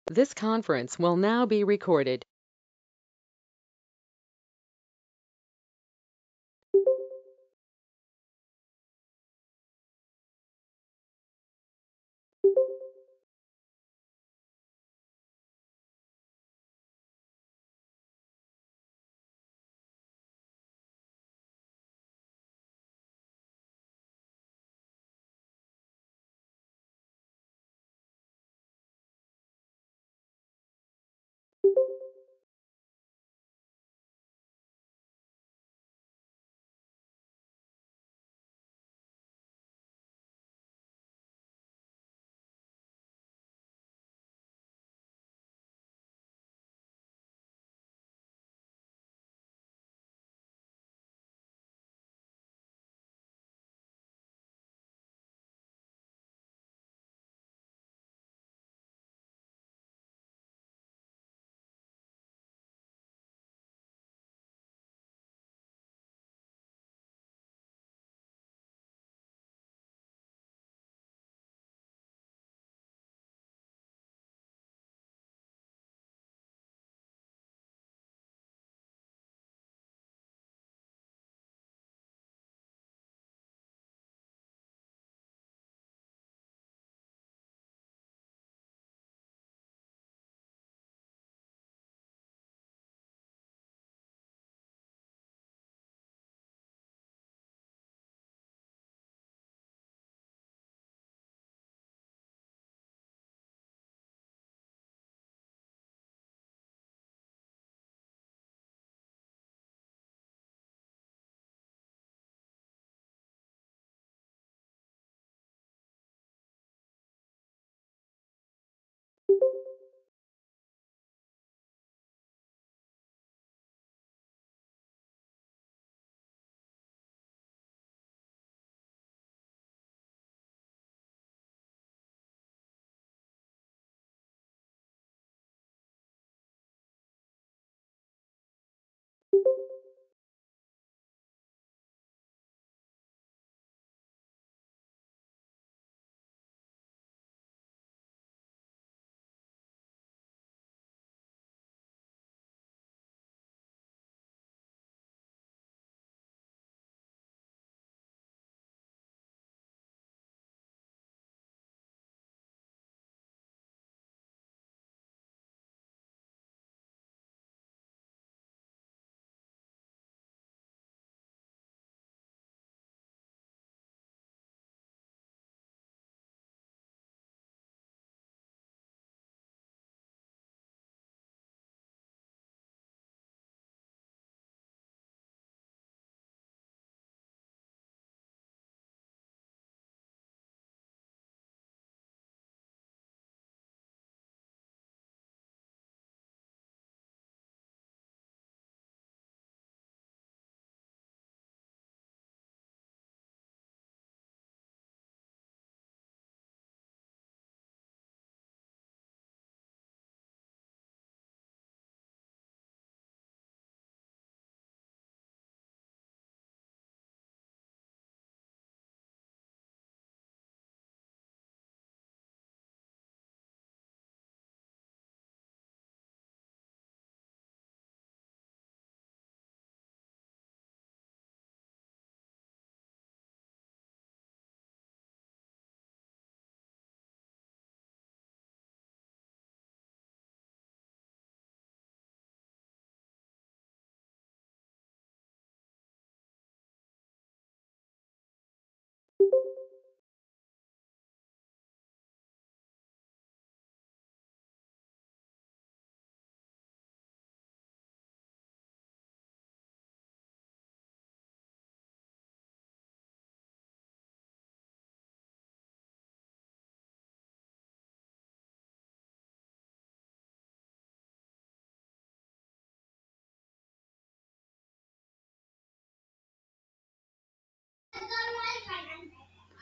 This conference will now be recorded.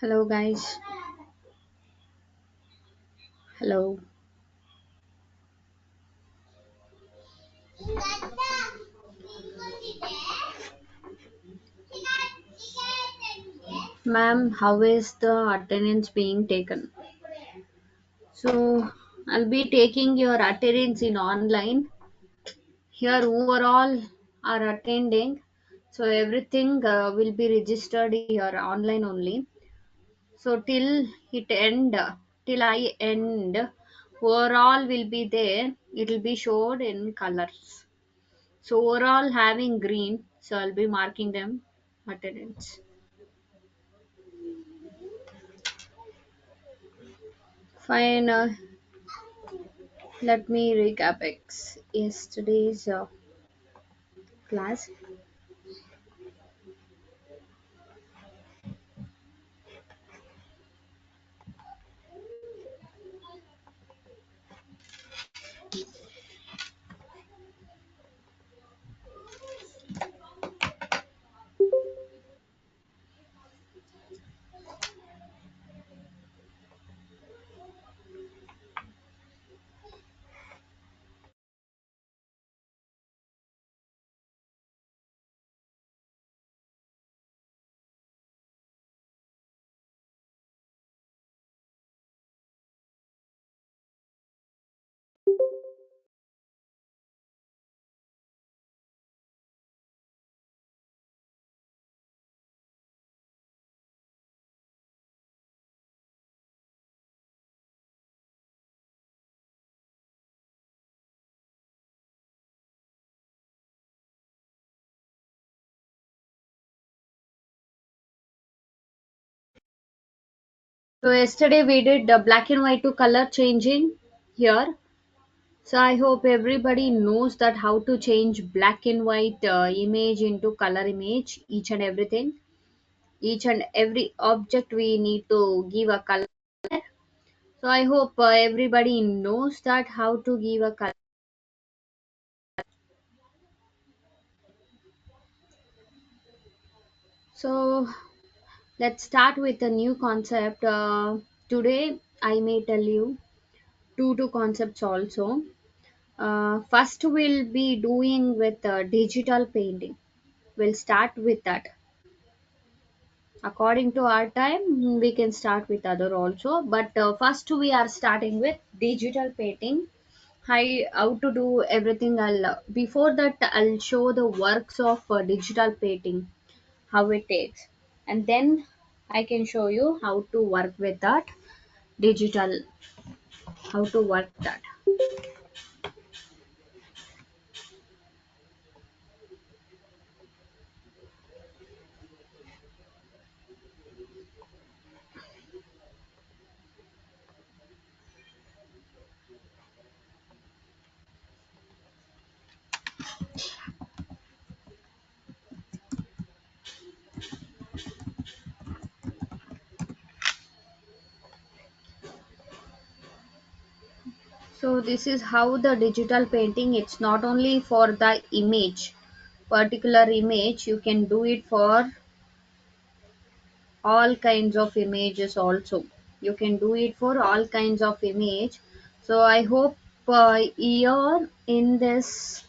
Hello, guys. Hello. Ma'am, how is the attendance being taken? So, I'll be taking your attendance in online. Here, overall are attending, so everything will be registered here online only. So it end, till I end, overall will be there. It will be showed in colors. So overall having green, so I'll be marking them attendance. Fine. Let me recap yesterday's class. So yesterday we did black and white to color changing here. So I hope everybody knows that how to change black and white image into color image, each and everything. Each and every object we need to give a color. So I hope everybody knows that how to give a color. So let's start with a new concept. Today I may tell you two concepts also. First we'll be doing with digital painting. We'll start with that. According to our time, we can start with other also. But first we are starting with digital painting. How to do everything. Before that I'll show the works of digital painting, how it takes, and then I can show you how to work with that digital, how to work that. So this is how the digital painting, it's not only for the image, particular image, you can do it for all kinds of images also. You can do it for all kinds of image. So I hope here in this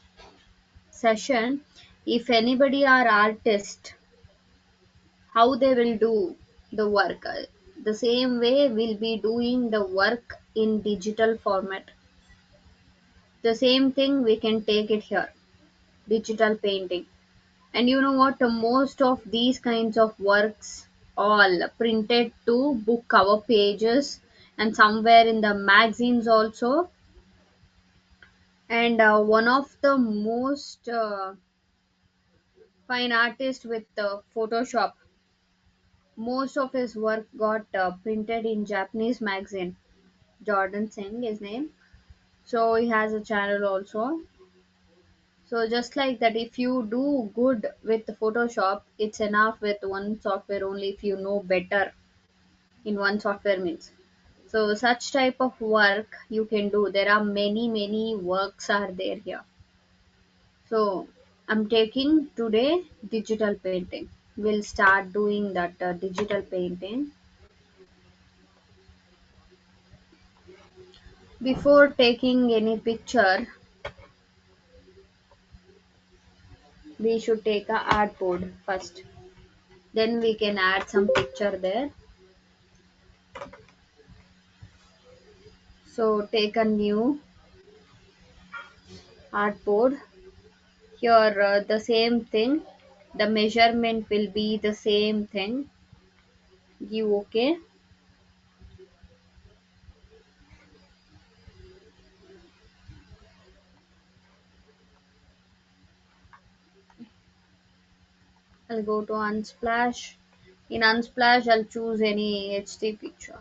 session, if anybody are artist, how they will do the work, the same way we'll be doing the work in digital format. The same thing we can take it here, digital painting. And you know what, most of these kinds of works all printed to book cover pages and somewhere in the magazines also. And one of the most fine artist with Photoshop, most of his work got printed in Japanese magazine. Jordan Singh, his name. So he has a channel also. So just like that, if you do good with Photoshop, it's enough with one software only if you know better in one software means. So such type of work you can do. There are many works are there here. So I'm taking today digital painting. We'll start doing that digital painting. Before taking any picture, we should take a artboard first. Then we can add some picture there. So take a new artboard. Here the same thing. The measurement will be the same thing. Give OK. I'll go to Unsplash. In Unsplash, I'll choose any HD picture.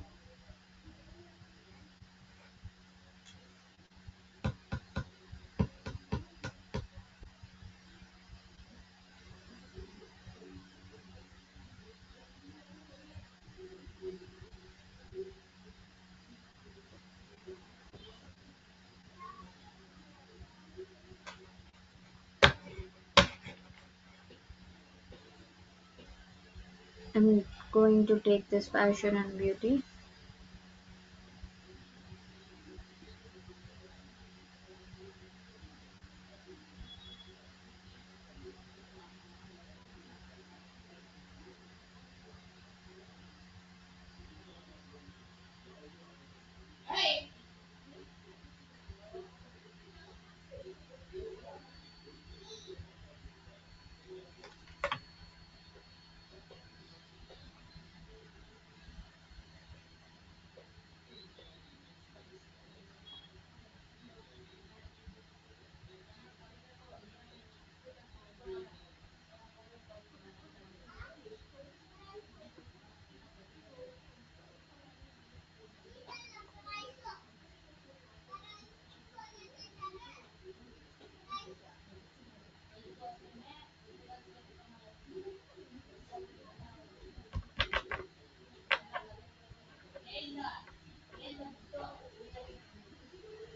I'm going to take this fashion and beauty.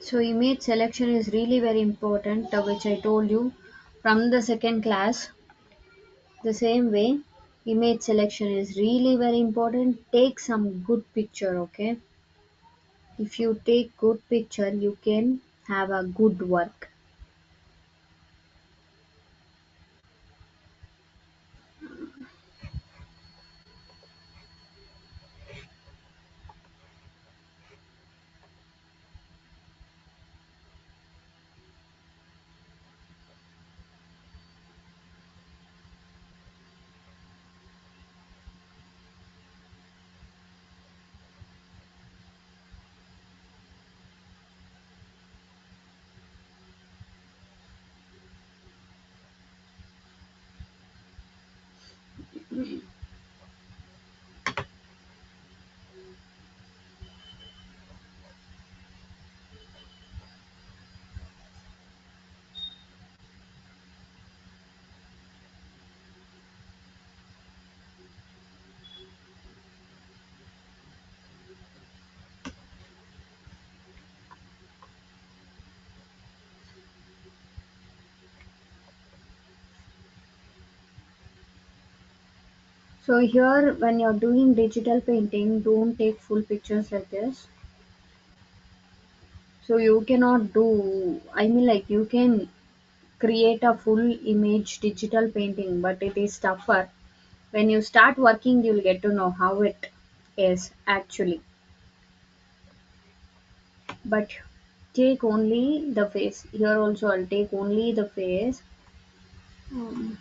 So image selection is really very important, which I told you from the second class. The same way, image selection is really very important. Take some good picture, okay? If you take good picture, you can have a good work. So here, when you're doing digital painting, don't take full pictures like this. So you cannot do, I mean like you can create a full image digital painting, but it is tougher. When you start working, you'll get to know how it is actually. But take only the face. Here also I'll take only the face. Um,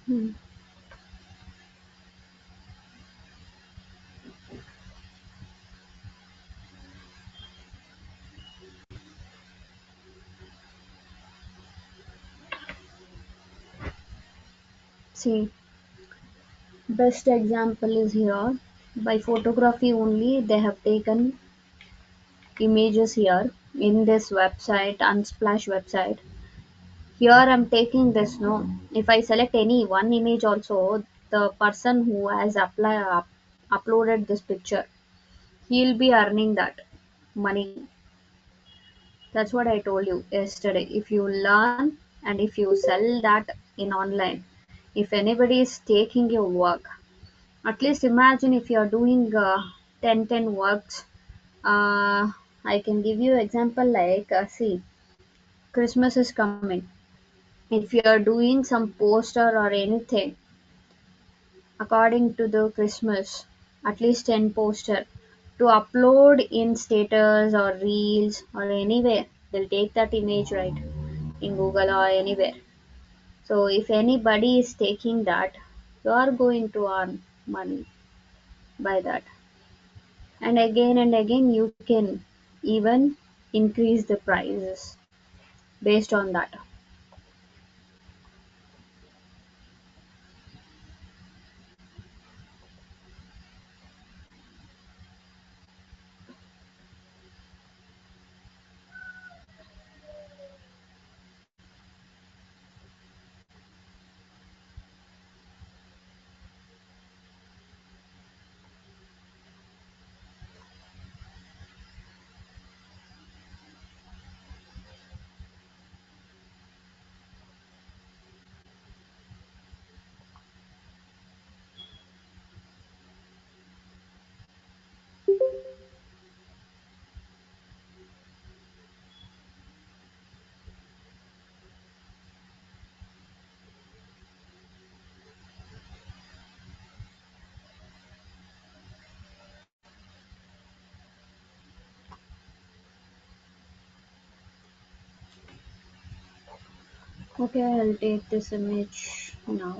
Hmm. See, best example is here. By photography only, they have taken images here in this website, Unsplash website. Here I'm taking this, no. If I select any one image also, the person who has uploaded this picture, he'll be earning that money. That's what I told you yesterday. If you learn and if you sell that in online, if anybody is taking your work, at least imagine if you are doing 10 works. Uh, I can give you example like see, Christmas is coming. If you are doing some poster or anything according to the Christmas, at least 10 poster to upload in status or reels or anywhere, they'll take that image, right, in Google or anywhere. So if anybody is taking that, you are going to earn money by that. And again you can even increase the prices based on that. Okay, I'll take this image now.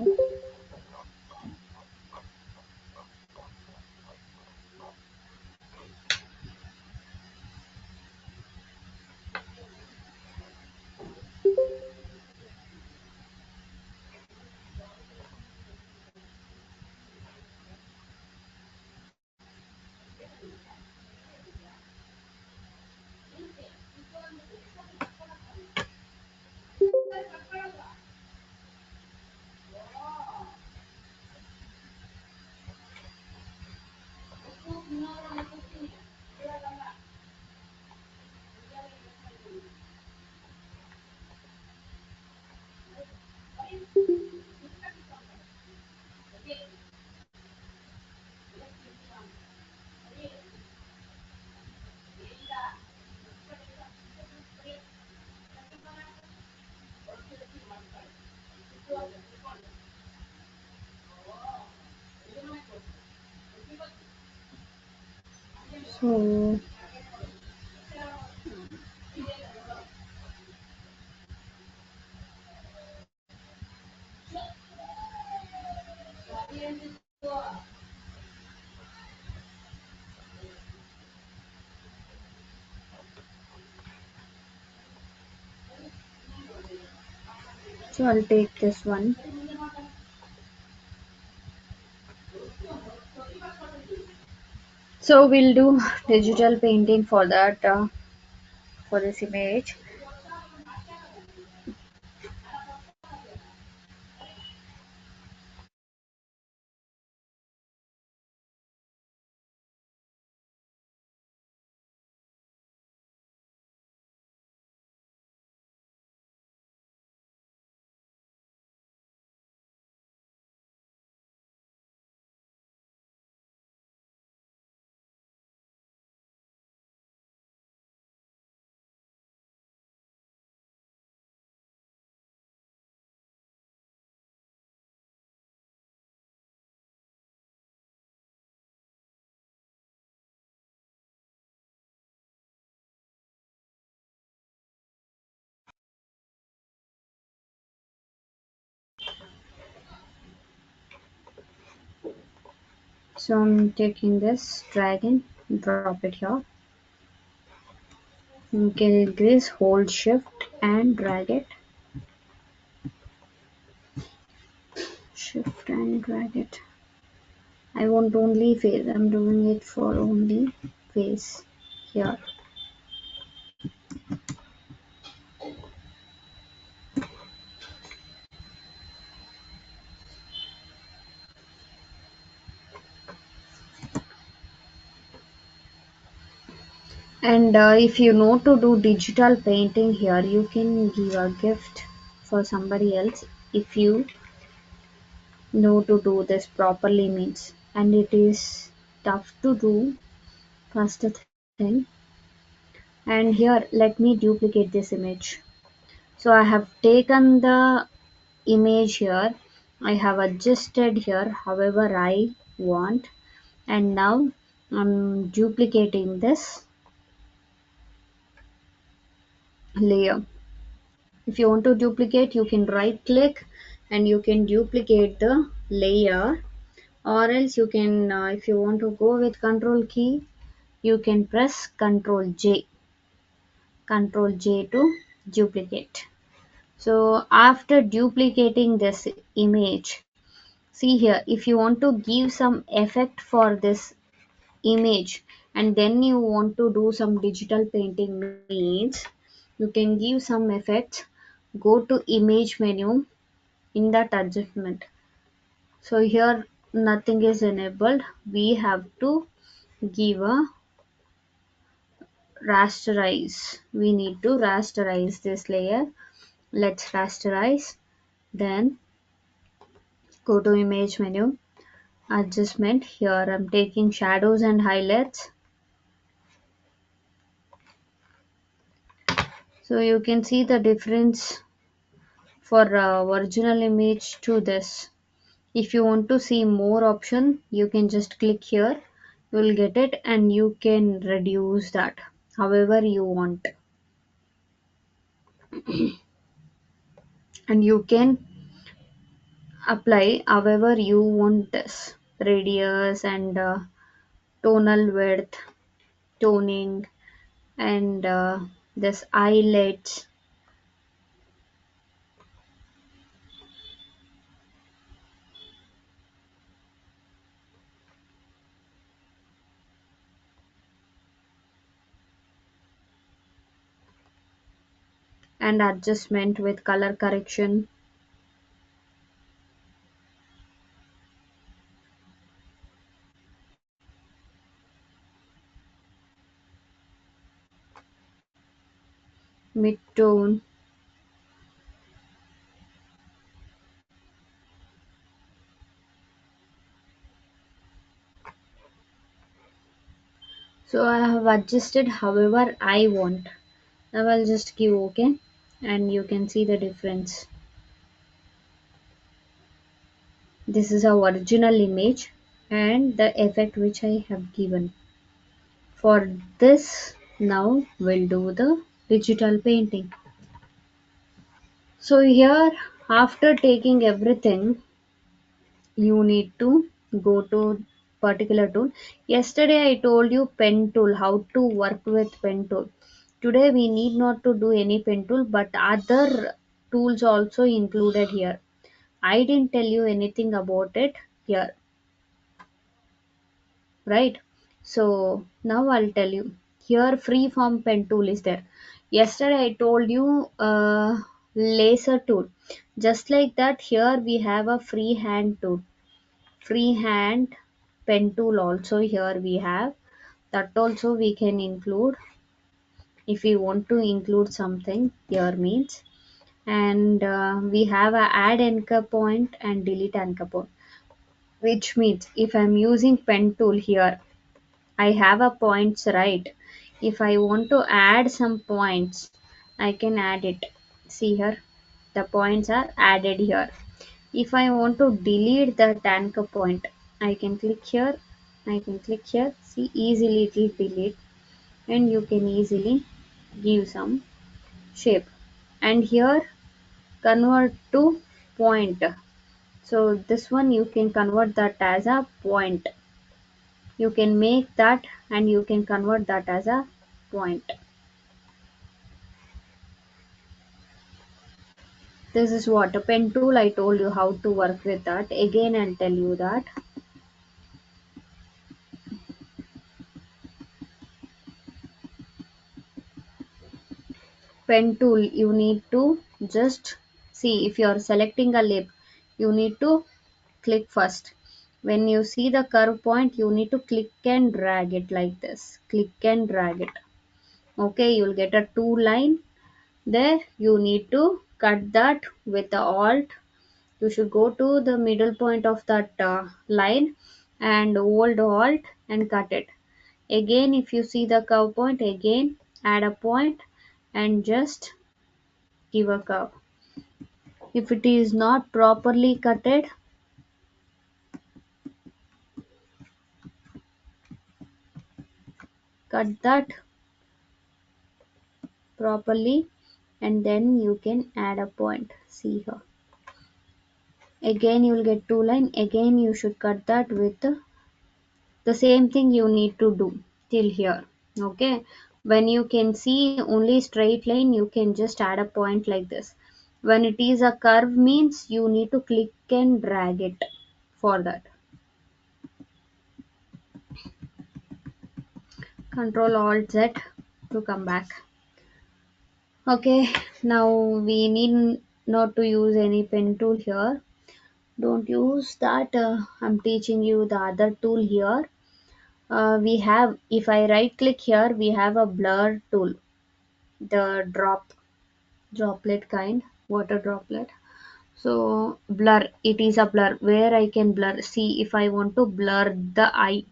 So I'll take this one. So we'll do digital painting for that for this image. So I'm taking this dragon, drop it here. You can increase, hold shift and drag it. Shift and drag it. I want only face. I'm doing it for only face here. And if you know to do digital painting here, you can give a gift for somebody else if you know to do this properly means. And it is tough to do, first thing. And here, let me duplicate this image. So I have taken the image here. I have adjusted here however I want. And now I'm duplicating this layer. If you want to duplicate, you can right click and you can duplicate the layer, or else you can if you want to go with control key, you can press control J to duplicate. So after duplicating this image, see here, if you want to give some effect for this image and then you want to do some digital painting means, you can give some effects. Go to image menu in that adjustment. So here nothing is enabled. We have to give a rasterize. We need to rasterize this layer. Let's rasterize. Then go to image menu, adjustment. Here I'm taking shadows and highlights. So you can see the difference for original image to this. If you want to see more option, you can just click here. You will get it and you can reduce that however you want. And you can apply however you want this. Radius and tonal width, toning, and this eyelets. And adjustment with color correction. Mid-tone. So I have adjusted however I want. Now I'll just give OK and you can see the difference. This is our original image and the effect which I have given. For this, now we'll do the digital painting. So here, after taking everything, you need to go to particular tool. Yesterday I told you pen tool, how to work with pen tool. Today we need not to do any pen tool, but other tools also included here. I didn't tell you anything about it here, right? So now I'll tell you. Here free form pen tool is there. Yesterday I told you laser tool. Just like that, here we have a free hand tool, free hand pen tool also here we have. That also we can include if we want to include something here means. And we have a add anchor point and delete anchor point, which means if I'm using pen tool here, I have a points, right? If I want to add some points, I can add it. See here, the points are added here. If I want to delete that anchor point, I can click here. I can click here. See, easily it will delete, and you can easily give some shape. And here, convert to point. So this one you can convert that as a point. You can make that and you can convert that as a point. This is what a pen tool. I told you how to work with that. Again, I'll tell you that pen tool, you need to just see if you are selecting a lip, you need to click first. When you see the curve point, you need to click and drag it like this. Click and drag it. Okay, you'll get a two line there. You need to cut that with the alt. You should go to the middle point of that line and hold alt and cut it. Again, if you see the curve point, again add a point and just give a curve. If it is not properly cutted, cut that properly and then you can add a point. See here. Again you will get two line. Again you should cut that with the same thing you need to do till here. Okay. When you can see only straight line, you can just add a point like this. When it is a curve means you need to click and drag it for that. Control Alt Z to come back. Okay, now we need not to use any pen tool here. Don't use that. I'm teaching you the other tool here. We have, if I right click here, we have a blur tool, the droplet kind, water droplet. So blur, it is a blur where I can blur. See if I want to blur the eye,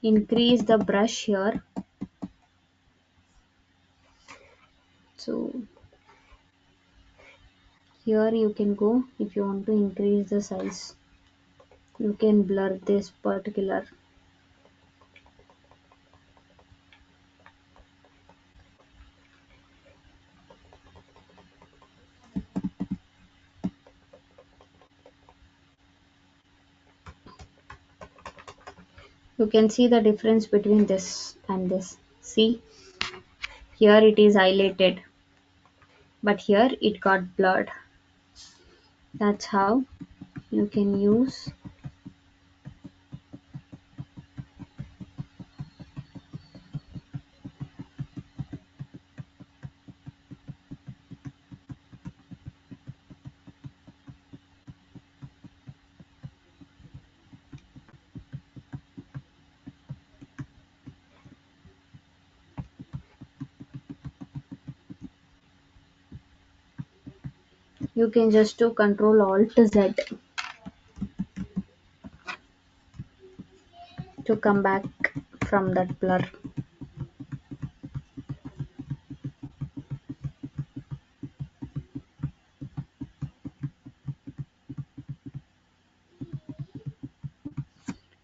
increase the brush here. So here you can go if you want to increase the size. You can blur this particular. You can see the difference between this and this. See, here it is highlighted, but here it got blurred. That's how you can use. You can just do Control Alt Z to come back from that blur.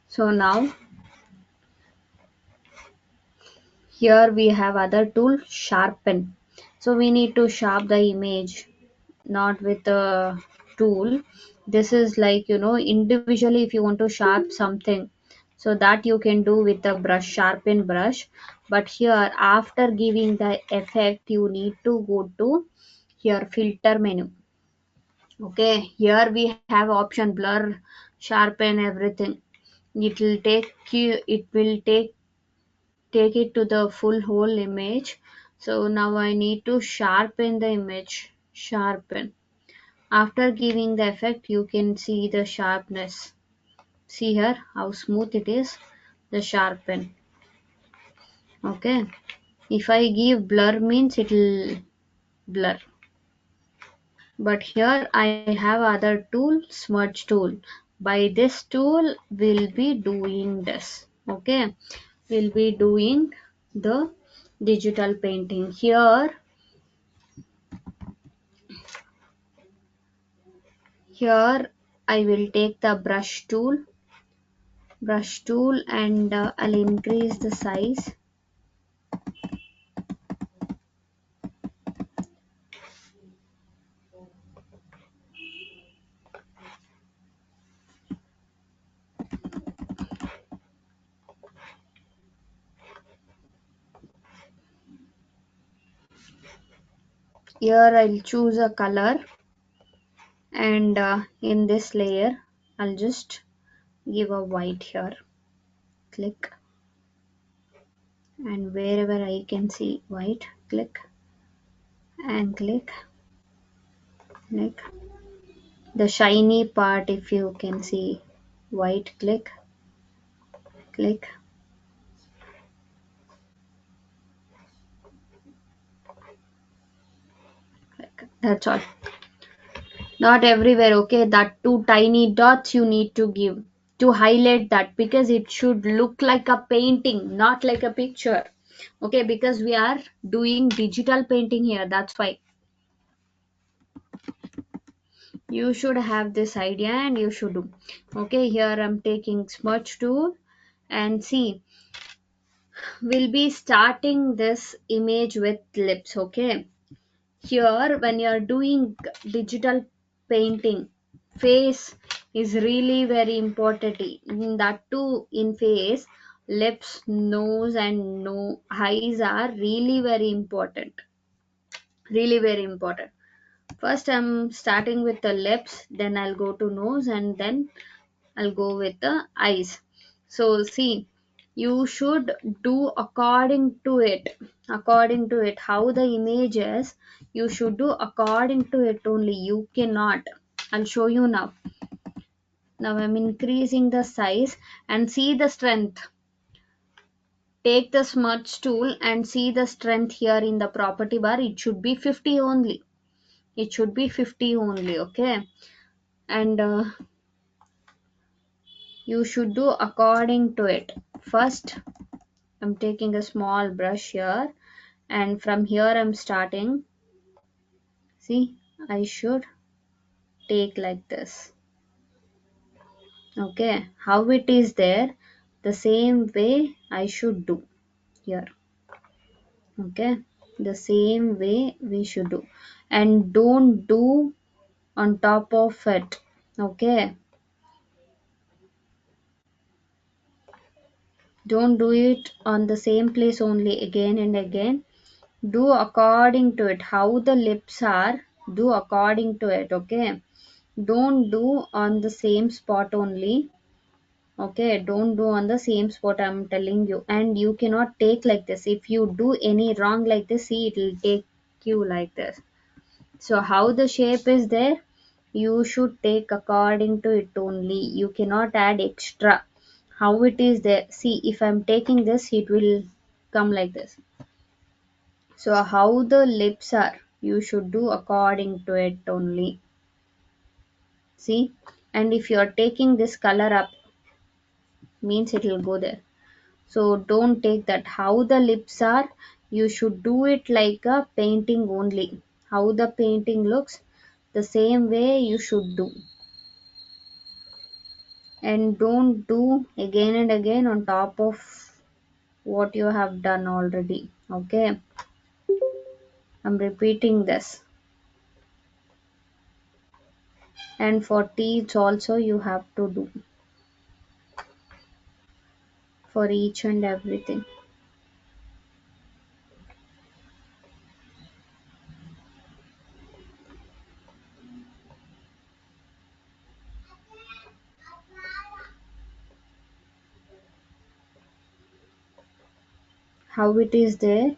So now here we have other tool, sharpen. So we need to sharp the image, not with a tool. This is like, individually if you want to sharp something, so that you can do with a brush, sharpen brush. But here after giving the effect, you need to go to here filter menu. Okay, here we have option blur, sharpen, everything. It will take it to the full whole image. So now I need to sharpen the image. Sharpen. After giving the effect, you can see the sharpness. See here how smooth it is. The sharpen. Okay. If I give blur means it will blur. But here I have other tool, smudge tool. By this tool, we'll be doing this. Okay. We'll be doing the digital painting. Here I will take the brush tool and I'll increase the size. Here I'll choose a color, and in this layer I'll just give a white here. Click, and wherever I can see white, click and click. Click the shiny part, if you can see white, click, click. Click. That's all. Not everywhere, okay? That two tiny dots you need to give to highlight that, because it should look like a painting, not like a picture. Okay, because we are doing digital painting here, that's why. You should have this idea and you should do. Okay, here I'm taking smudge tool, and see, we'll be starting this image with lips. Okay, here when you're doing digital painting, face is really very important. In that too, in face, lips, nose and no eyes are really very important, really very important. First I'm starting with the lips, then I'll go to nose, and then I'll go with the eyes. So see, you should do according to it, according to it how the image is. You should do according to it only. You cannot. I'll show you now. Now I'm increasing the size, and see the strength. Take the smudge tool and see the strength here in the property bar. It should be 50 only. It should be 50 only. Okay, and you should do according to it. First I'm taking a small brush here, and from here I'm starting. See, I should take like this. Okay, how it is there, the same way I should do here. Okay, the same way we should do, and don't do on top of it. Okay, don't do it on the same place only again and again. Do according to it how the lips are. Do according to it. Okay, don't do on the same spot only. Okay, don't do on the same spot, I'm telling you. And you cannot take like this. If you do any wrong like this, see, it will take you like this. So how the shape is there, you should take according to it only. You cannot add extra. How it is there, see, if I'm taking this, it will come like this. So how the lips are, you should do according to it only. See, and if you are taking this color up, means it will go there. So don't take that. How the lips are, you should do it like a painting only. How the painting looks, the same way you should do. And don't do again and again on top of what you have done already. Okay, I'm repeating this. And for teeth also you have to do, for each and everything. How it is there,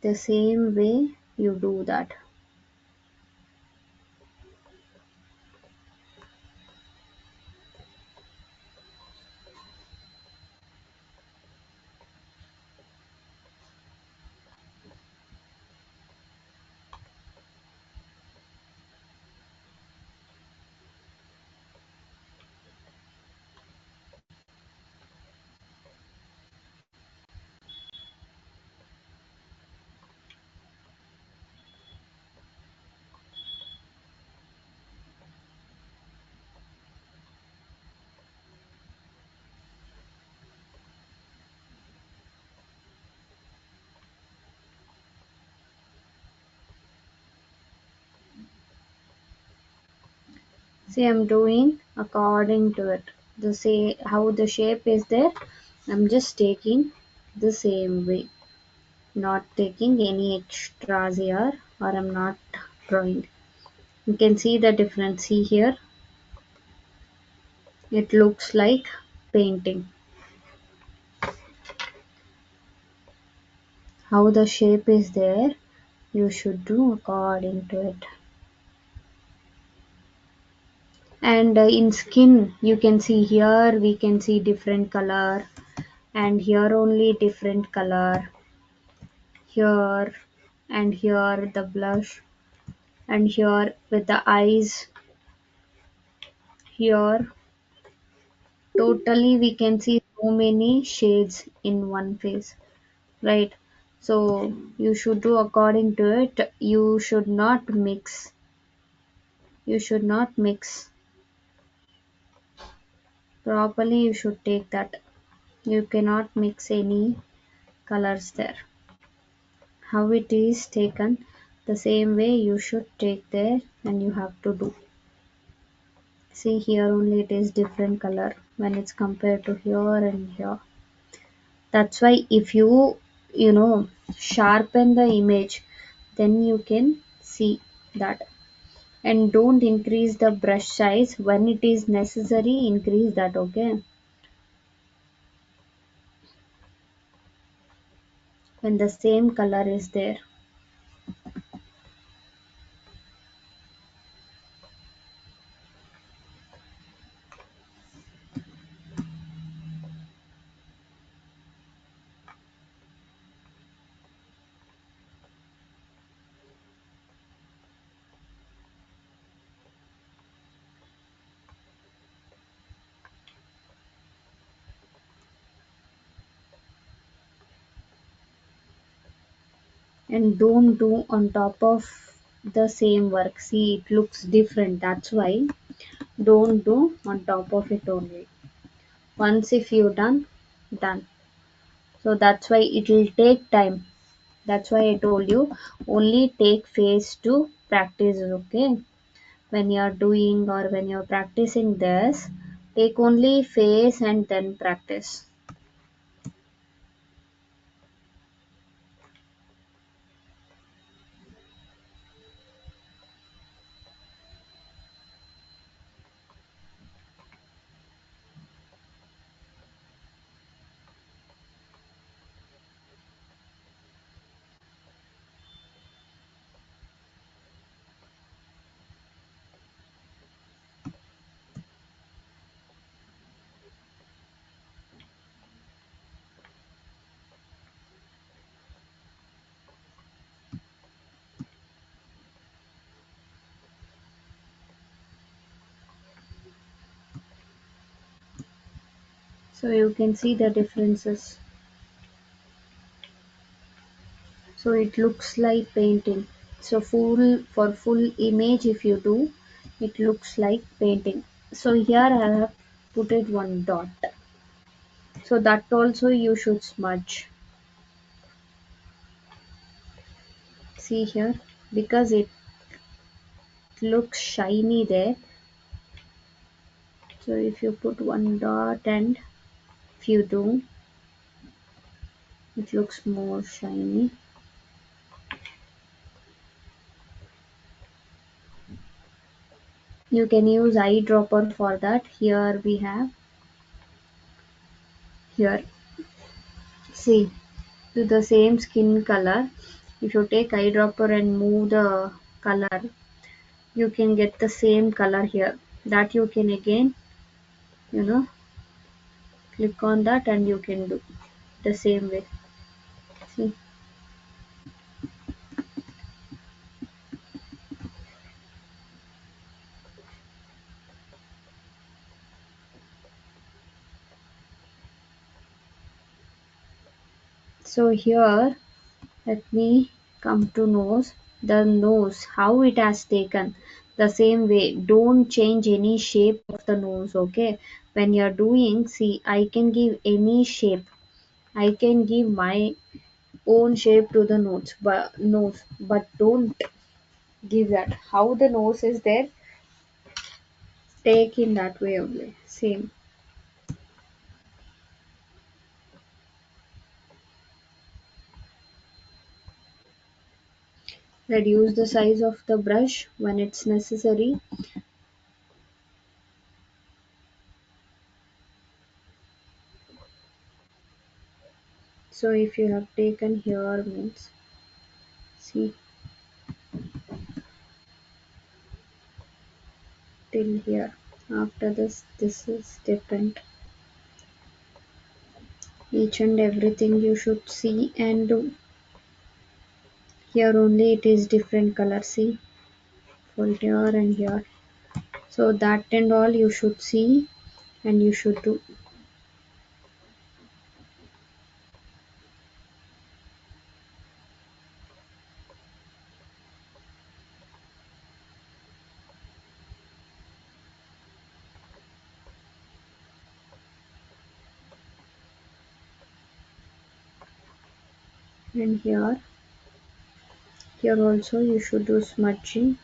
the same way you do that. See, I'm doing according to it. The say how the shape is there, I'm just taking the same way, not taking any extras here. or I'm not drawing. You can see the difference. See here, it looks like painting. How the shape is there, you should do according to it. And in skin, you can see here, we can see different color, and here only different color, here and here the blush, and here with the eyes, here totally we can see so many shades in one face, right? So you should do according to it. You should not mix properly. You should take that. You cannot mix any colors there. How it is taken, the same way you should take there, and you have to do. See here only it is different color when it's compared to here and here. That's why if you sharpen the image, then you can see that. And don't increase the brush size. When it is necessary, increase that, okay? When the same color is there. And don't do on top of the same work. See, it looks different. That's why don't do on top of it only. Once if you done. So that's why it will take time. That's why I told you, only take phase to practice, okay? When you are doing or when you're practicing this, take only phase and then practice. So you can see the differences. So it looks like painting. So full image if you do, it looks like painting. So here I have put it one dot. So that also you should smudge. See here, because it looks shiny there. So if you put one dot and if you do, it looks more shiny. You can use eyedropper for that. Here we have, here, see, to the same skin color, if you take eyedropper and move the color, you can get the same color here. That you can again, you know, click on that and you can do the same way. See, so here let me come to nose. The nose, how it has taken. The same way, don't change any shape of the nose, okay? When you're doing, see, I can give any shape. I can give my own shape to the nose, but don't give that. How the nose is there, take in that way only. Same. Reduce the size of the brush when it's necessary. So if you have taken here means, see, till here. After this is different. Each and everything you should see and do. Here only it is different color. See, for here and here. So that and all you should see and you should do. And here also you should do smudging.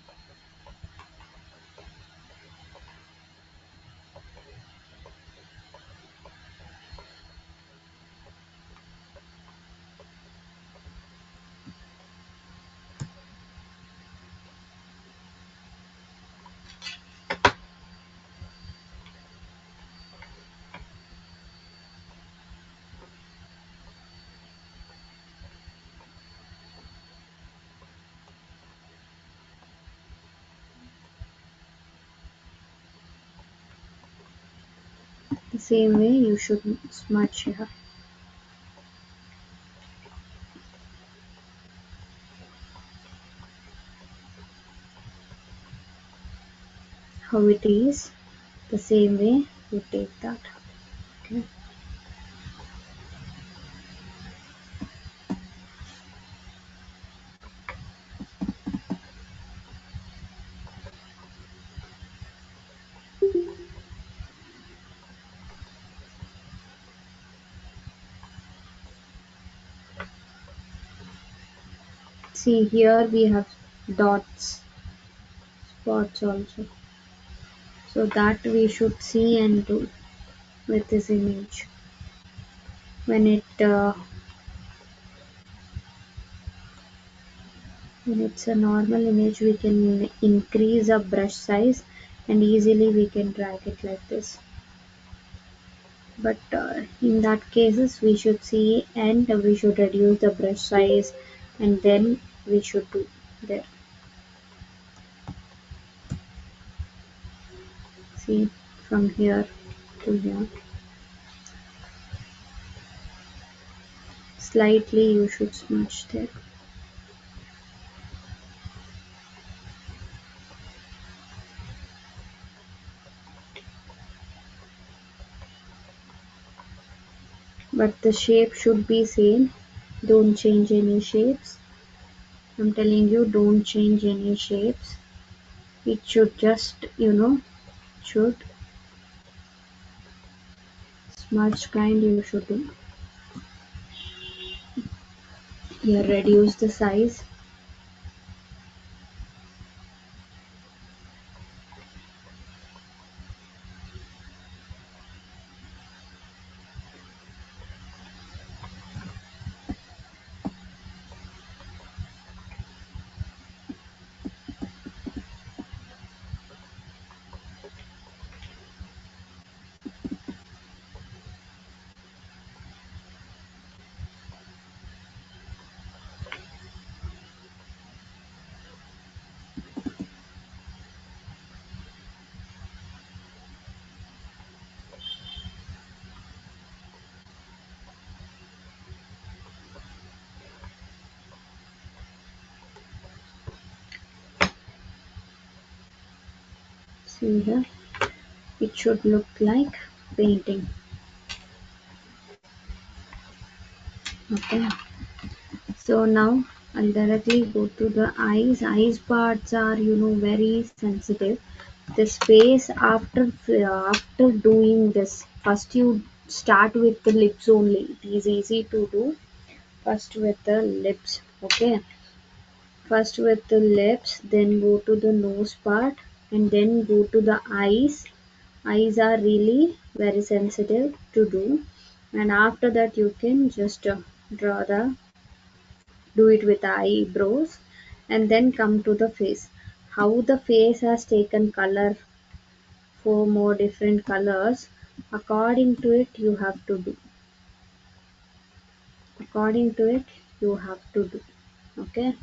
The same way you should smudge here. How it is, the same way you take that. Okay. See, here we have dots, spots also. So that we should see and do with this image. When it's a normal image, we can increase a brush size and easily we can drag it like this. But in that cases, we should see and we should reduce the brush size and then we should do there. See, from here to here. Slightly you should smudge there. But the shape should be same. Don't change any shapes. I'm telling you, don't change any shapes. It should just, should smudge kind you should do. Here, reduce the size. See here, it should look like painting. Okay. So now I'll directly go to the eyes. Eyes parts are, very sensitive. This face after doing this, first you start with the lips only. It is easy to do. First with the lips. Okay. First with the lips, then go to the nose part, and then go to the eyes. Eyes are really very sensitive to do, and after that you can just draw the do it with eyebrows and then come to the face. How the face has taken color, 4 more different colors, according to it you have to do. According to it you have to do. Okay.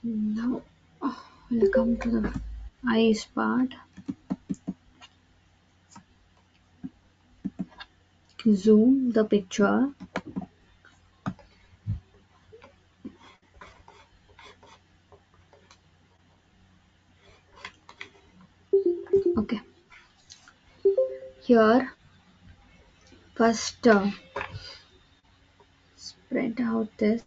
Now we'll come to the eyes part. Zoom the picture. Okay. Here, first spread out this.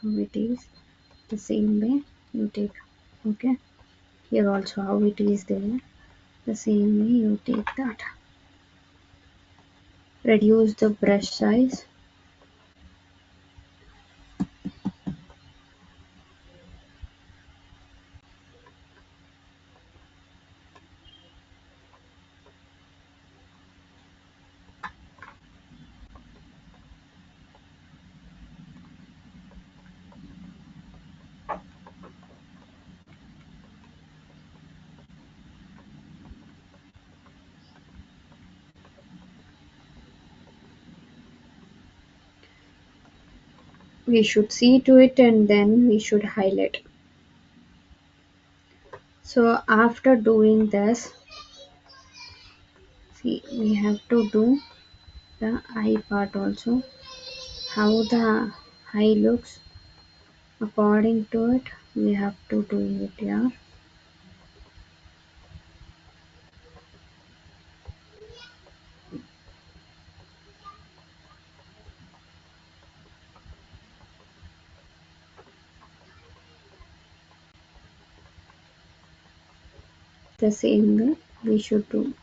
How it is. The same way you take. Okay. Here also how it is there. The same way you take that. Reduce the brush size. We should see to it and then we should highlight. So after doing this, see we have to do the eye part also. How the eye looks, according to it we have to do it. Yeah. The same way we should do.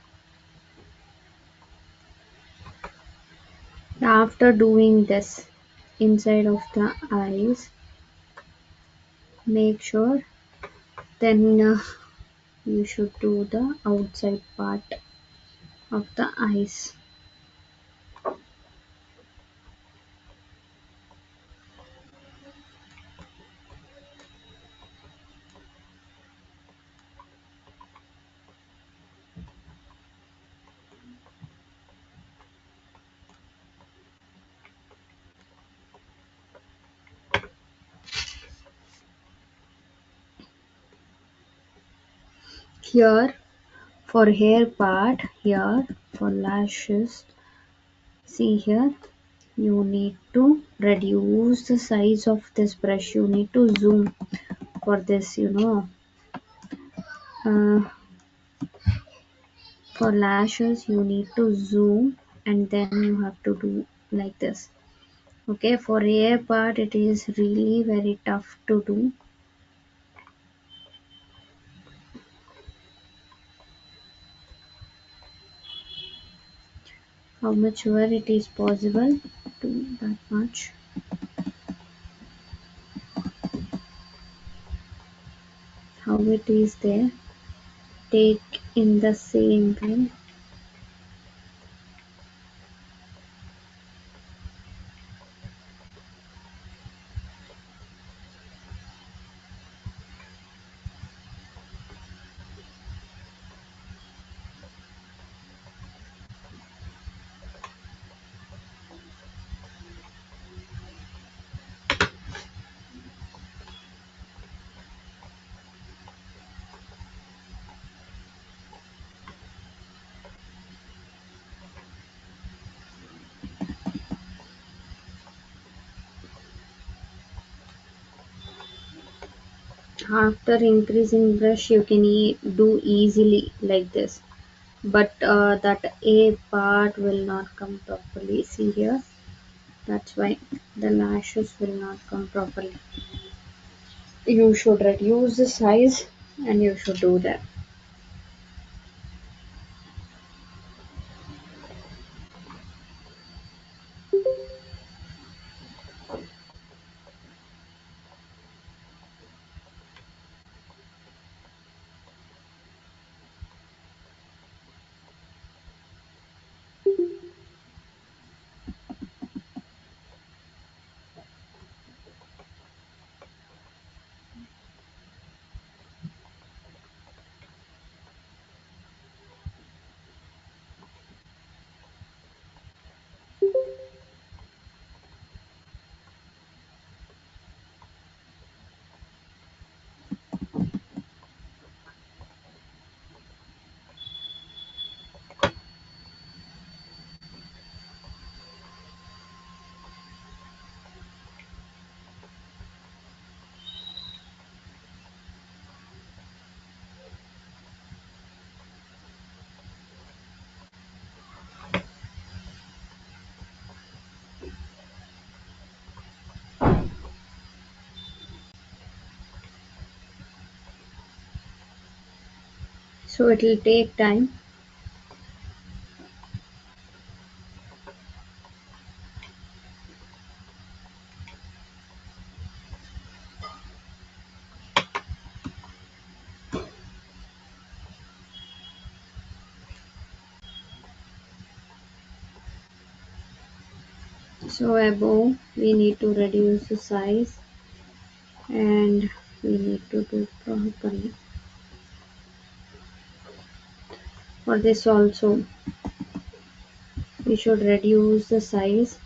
After doing this inside of the eyes, make sure then you should do the outside part of the eyes. Here for hair part, here for lashes, see here you need to reduce the size of this brush. You need to zoom for this, uh, for lashes you need to zoom and then you have to do like this. Okay, for hair part it is really very tough to do. How much ever it is possible, do that much. How it is there, take in the same way. After increasing brush you can do easily like this, but that A part will not come properly. See here, that's why the lashes will not come properly. You should reduce the size and you should do that. So it will take time. So above we need to reduce the size and we need to do properly. For this also we should reduce the size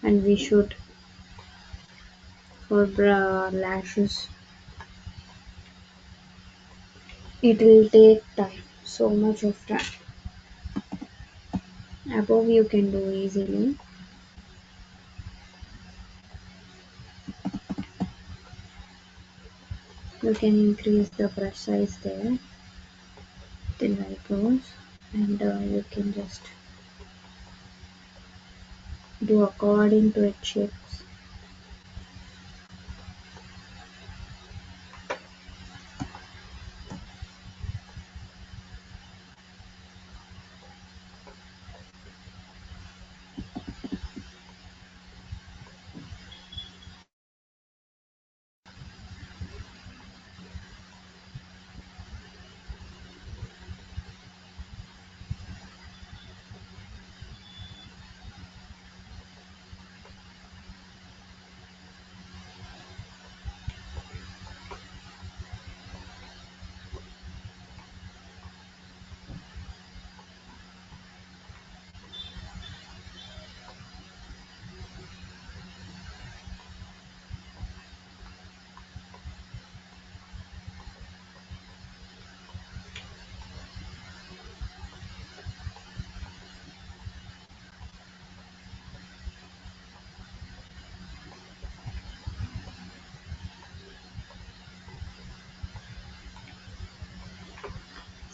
and we should for lashes. It will take time, so much of time. Above you can do easily. You can increase the brush size there till eyebrows and you can just do according to its shapes.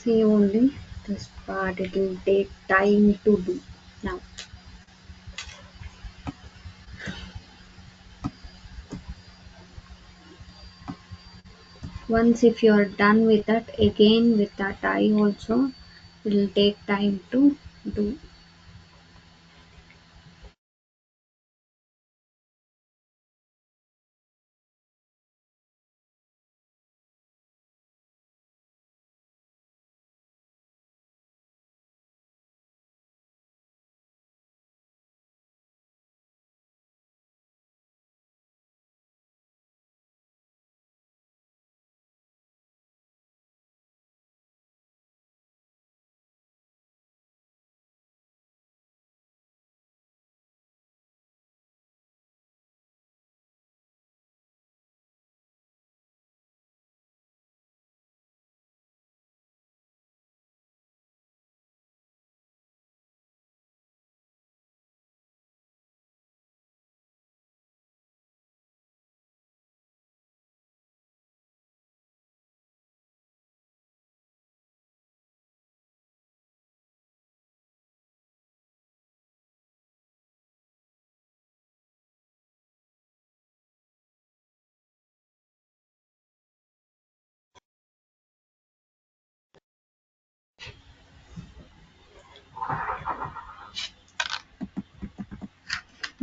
See only this part, it will take time to do. Now, once if you are done with that, again with that eye also, it will take time to do.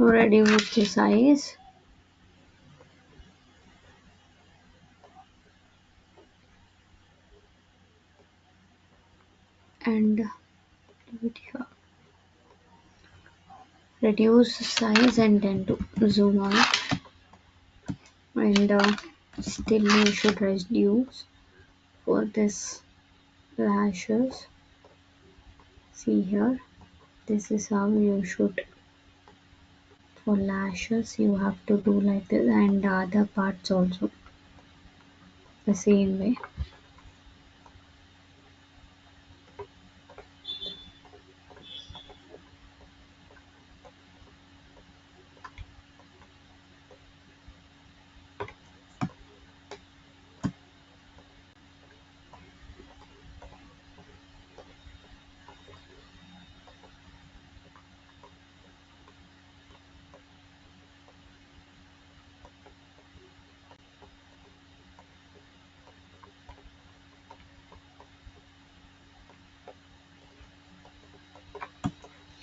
Reduce the size and leave it here. Reduce the size and then to zoom out, and still you should reduce for this lashes. See here, this is how you should, for lashes you have to do like this, and the other parts also the same way.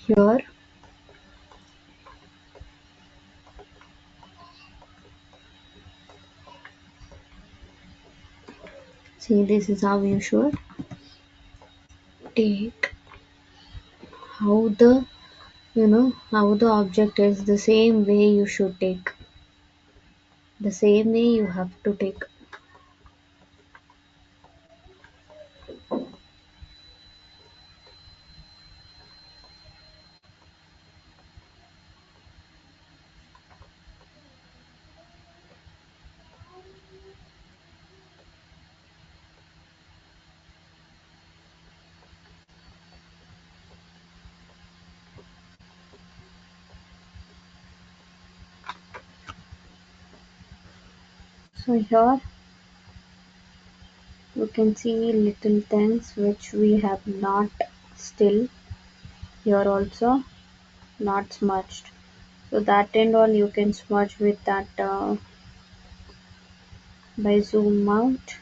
Here, see, this is how you should take, how the, how the object is, the same way you should take, the same way you have to take. So here you can see little things which we have not still here also not smudged. So that and all you can smudge with that by zoom out,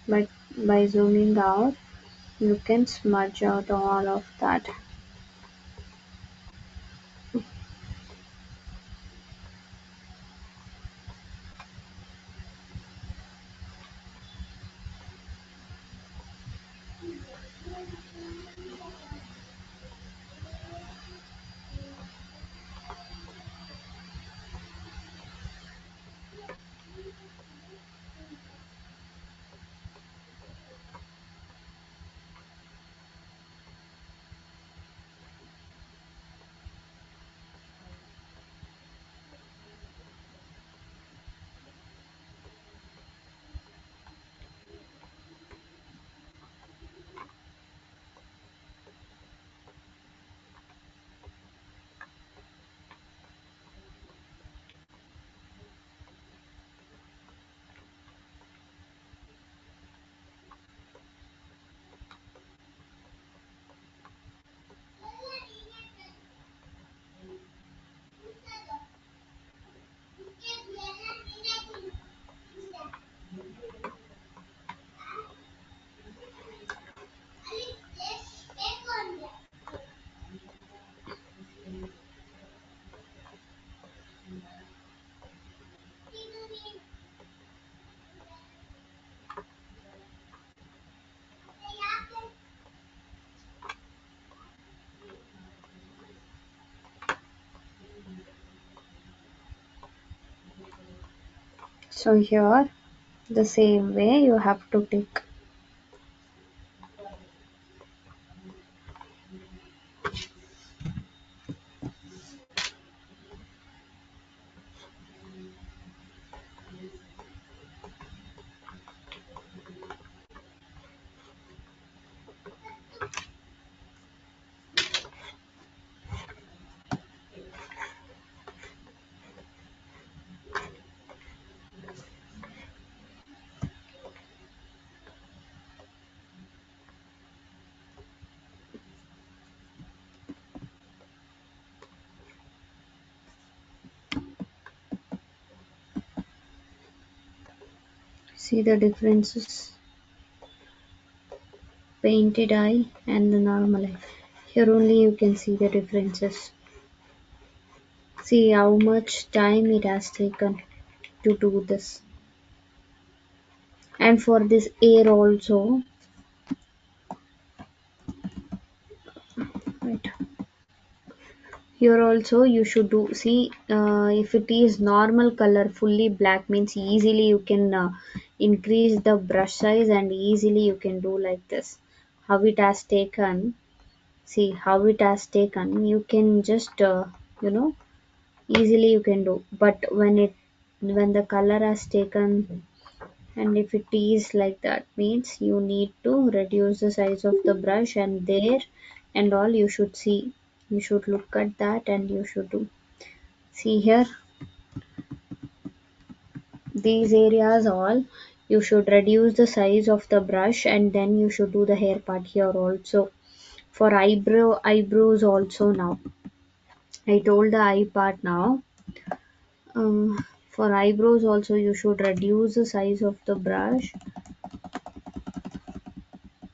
by zooming out you can smudge out all of that. So here the same way you have to tick. See the differences, painted eye and the normal eye. Here only you can see the differences. See how much time it has taken to do this. And for this air also, right, here also you should do, see, if it is normal color fully black means easily you can increase the brush size and easily you can do like this. How it has taken, see how it has taken, you can just you know easily you can do. But when the color has taken, and if it is like that means you need to reduce the size of the brush, and there and all you should see, you should look at that and you should do. See here, these areas all you should reduce the size of the brush, and then you should do the hair part here also. For eyebrows also. Now I told the eye part. Now for eyebrows also you should reduce the size of the brush.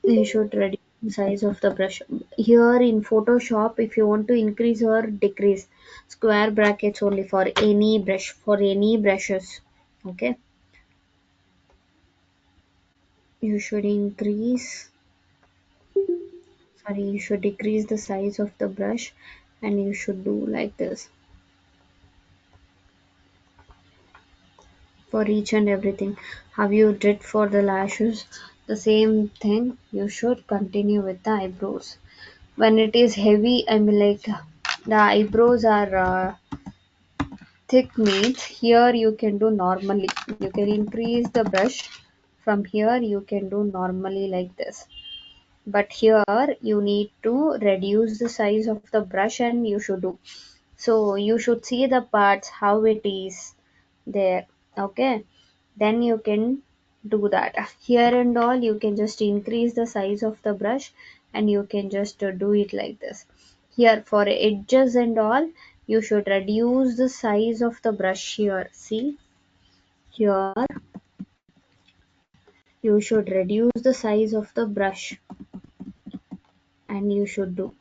You should reduce the size of the brush. Here in Photoshop, if you want to increase or decrease, square brackets only for any brush, for any brushes. Okay, you should increase, sorry, you should decrease the size of the brush, and you should do like this for each and everything. How you did for the lashes, the same thing you should continue with the eyebrows. When it is heavy, I mean like the eyebrows are thick means here you can do normally. You can increase the brush from here, you can do normally like this. But here you need to reduce the size of the brush and you should do. So you should see the parts how it is there. Okay. Then you can do that. Here and all you can just increase the size of the brush and you can just do it like this. Here for edges and all you should reduce the size of the brush here. See here you should reduce the size of the brush and you should do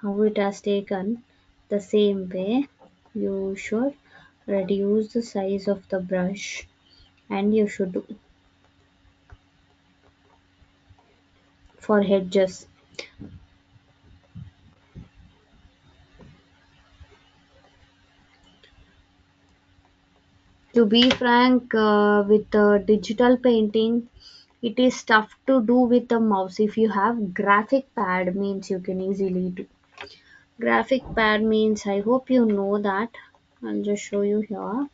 how it has taken. The same way you should reduce the size of the brush and you should do for edges. To be frank, with digital painting, it is tough to do with a mouse. If you have graphic pad, means you can easily do. Graphic pad means I hope you know that. I'll just show you here.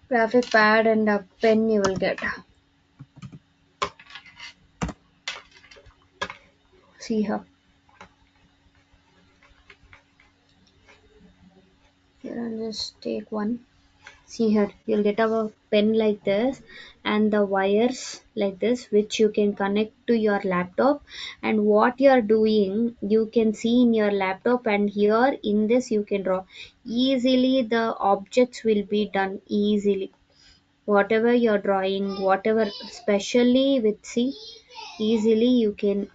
Graphic pad and a pen you will get. See here. Here I'll just take one. See here, you'll get a pen like this and the wires like this, which you can connect to your laptop. And what you're doing, you can see in your laptop, and here in this you can draw. Easily the objects will be done easily. Whatever you're drawing, whatever, especially with, see, easily you can